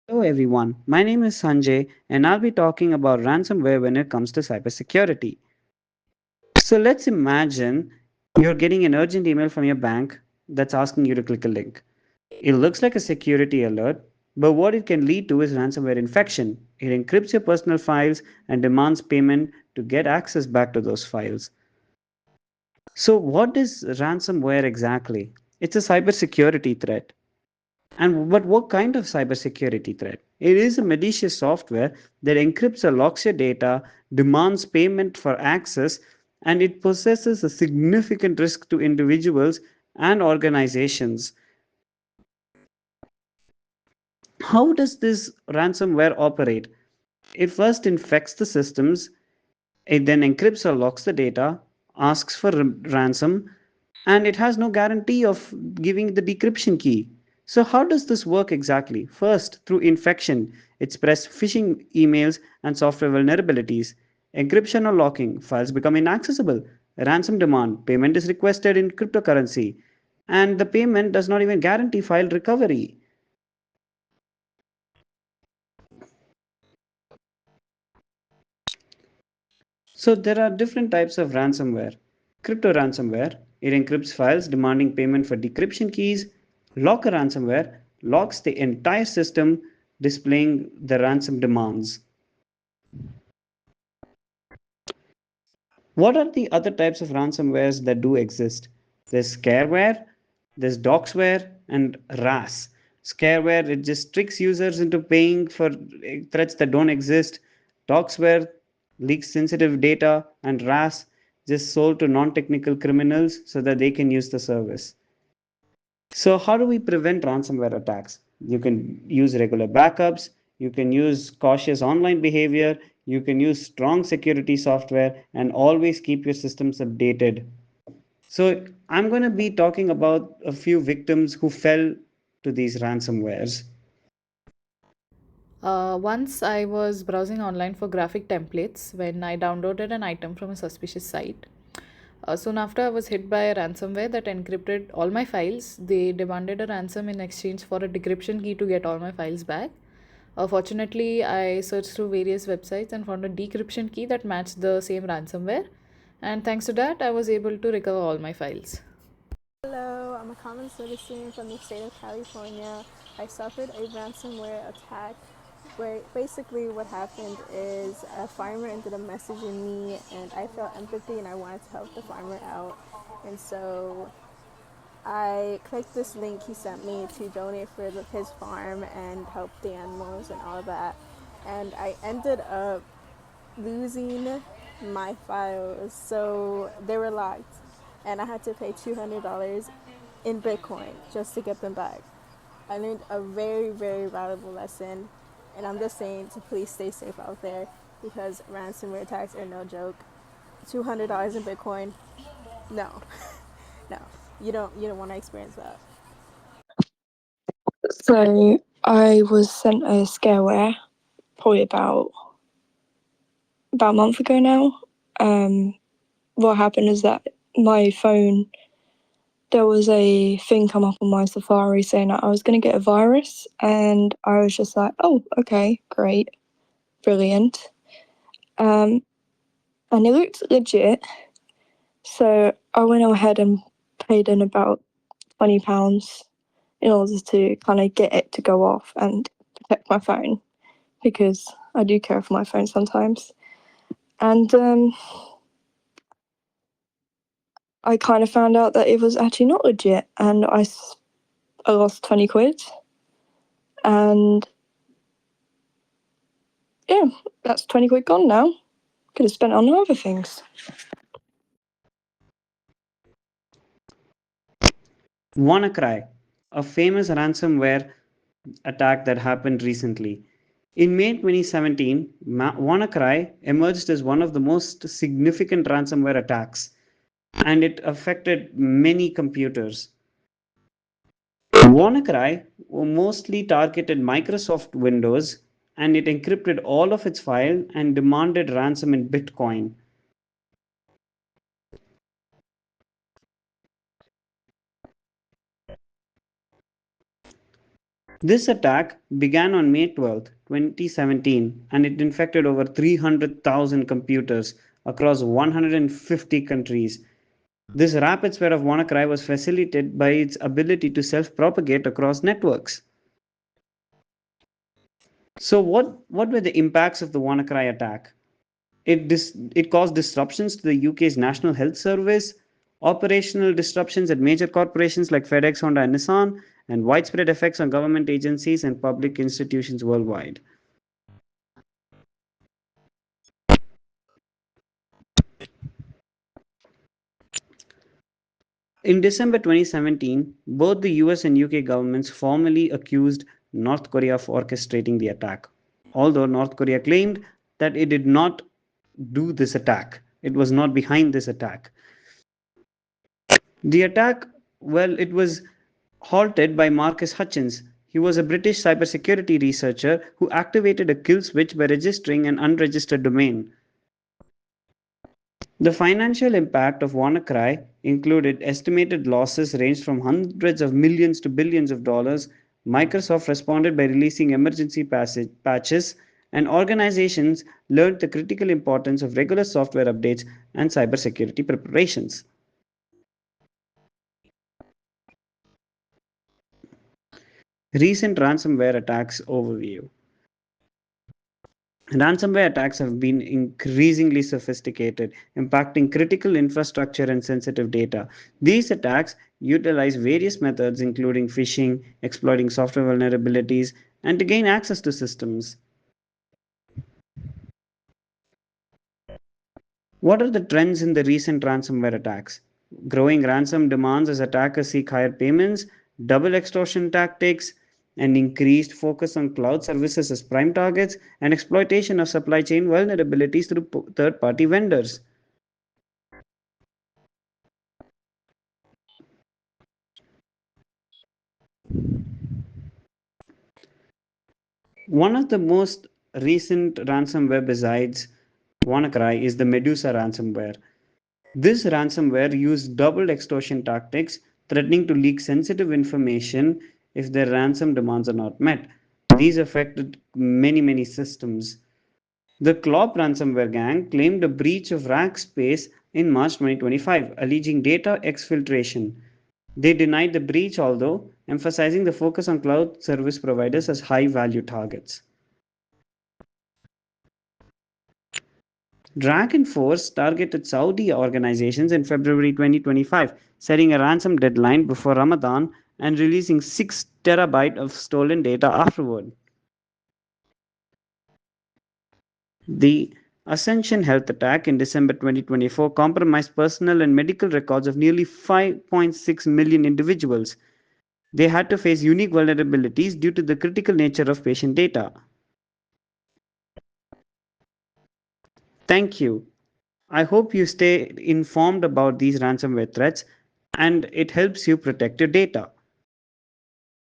Hello everyone, my name is Sanjay and I'll be talking about ransomware when it comes to cybersecurity. So let's imagine you're getting an urgent email from your bank that's asking you to click a link. It looks like a security alert, but what it can lead to is ransomware infection. It encrypts your personal files and demands payment to get access back to those files. So, what is ransomware exactly? It's a cybersecurity threat. And but what kind of cybersecurity threat? It is a malicious software that encrypts or locks your data, demands payment for access, and it possesses a significant risk to individuals and organizations. How does this ransomware operate? It first infects the systems, it then encrypts or locks the data, asks for ransom, and it has no guarantee of giving the decryption key. So, how does this work exactly? First, through infection, it spreads phishing emails and software vulnerabilities. Encryption or locking, files become inaccessible. Ransom demand, payment is requested in cryptocurrency, and the payment does not even guarantee file recovery. So there are different types of ransomware. Crypto ransomware, it encrypts files demanding payment for decryption keys. Locker ransomware locks the entire system displaying the ransom demands. What are the other types of ransomwares that do exist? There's scareware, there's doxware, and RAS. Scareware, it just tricks users into paying for threats that don't exist. Doxware leaks sensitive data, and RAS just sold to non-technical criminals so that they can use the service. So, how do we prevent ransomware attacks? You can use regular backups, you can use cautious online behavior, you can use strong security software, and always keep your systems updated. So, I'm going to be talking about a few victims who fell to these ransomwares. Once I was browsing online for graphic templates when I downloaded an item from a suspicious site. Soon after, I was hit by a ransomware that encrypted all my files. They demanded a ransom in exchange for a decryption key to get all my files back. Fortunately, I searched through various websites and found a decryption key that matched the same ransomware. And thanks to that, I was able to recover all my files. Hello, I'm a common citizen from the state of California. I suffered a ransomware attack where basically what happened is a farmer ended up messaging me and I felt empathy and I wanted to help the farmer out. And so I clicked this link he sent me to donate for his farm and help the animals and all that. And I ended up losing my files, so they were locked, and I had to pay $200 in Bitcoin just to get them back. I learned a very, very valuable lesson, and I'm just saying to please stay safe out there because ransomware attacks are no joke. $200 in Bitcoin, no, no, you don't want to experience that. So I was sent a scareware probably about a month ago now. What happened is that my phone, there was a thing come up on my Safari saying that I was going to get a virus, and I was just like, oh, okay, great, brilliant. Um, and it looked legit, so I went ahead and paid in about £20 in order to kind of get it to go off and protect my phone because I do care for my phone sometimes. And I kind of found out that it was actually not legit, and I lost 20 quid. And yeah, that's 20 quid gone now. Could have spent it on other things. WannaCry, a famous ransomware attack that happened recently. In May 2017, WannaCry emerged as one of the most significant ransomware attacks, and it affected many computers. WannaCry mostly targeted Microsoft Windows, and it encrypted all of its files and demanded ransom in Bitcoin. This attack began on May 12, 2017, and it infected over 300,000 computers across 150 countries. This rapid spread of WannaCry was facilitated by its ability to self propagate across networks. So, what were the impacts of the WannaCry attack? It caused disruptions to the UK's National Health Service, operational disruptions at major corporations like FedEx, Honda, and Nissan, and widespread effects on government agencies and public institutions worldwide. In December 2017, both the US and UK governments formally accused North Korea of orchestrating the attack. Although North Korea claimed that it did not do this attack, it was not behind this attack. The attack, well, it was halted by Marcus Hutchins. He was a British cybersecurity researcher who activated a kill switch by registering an unregistered domain. The financial impact of WannaCry included estimated losses ranged from hundreds of millions to billions of dollars. Microsoft responded by releasing emergency patches, and organizations learned the critical importance of regular software updates and cybersecurity preparations. Recent ransomware attacks overview. Ransomware attacks have been increasingly sophisticated, impacting critical infrastructure and sensitive data. These attacks utilize various methods, including phishing, exploiting software vulnerabilities, and to gain access to systems. What are the trends in the recent ransomware attacks? Growing ransom demands as attackers seek higher payments, double extortion tactics, an increased focus on cloud services as prime targets, and exploitation of supply chain vulnerabilities through third party vendors. One of the most recent ransomware besides WannaCry is the Medusa ransomware. This ransomware used double extortion tactics, threatening to leak sensitive information if their ransom demands are not met. These affected many systems. The Clop ransomware gang claimed a breach of rack space in March 2025, alleging data exfiltration. They denied the breach, although emphasizing the focus on cloud service providers as high value targets. DragonForce targeted Saudi organizations in February 2025, setting a ransom deadline before Ramadan and releasing 6 terabytes of stolen data afterward. The Ascension Health attack in December 2024 compromised personal and medical records of nearly 5.6 million individuals. They had to face unique vulnerabilities due to the critical nature of patient data. Thank you. I hope you stay informed about these ransomware threats and it helps you protect your data.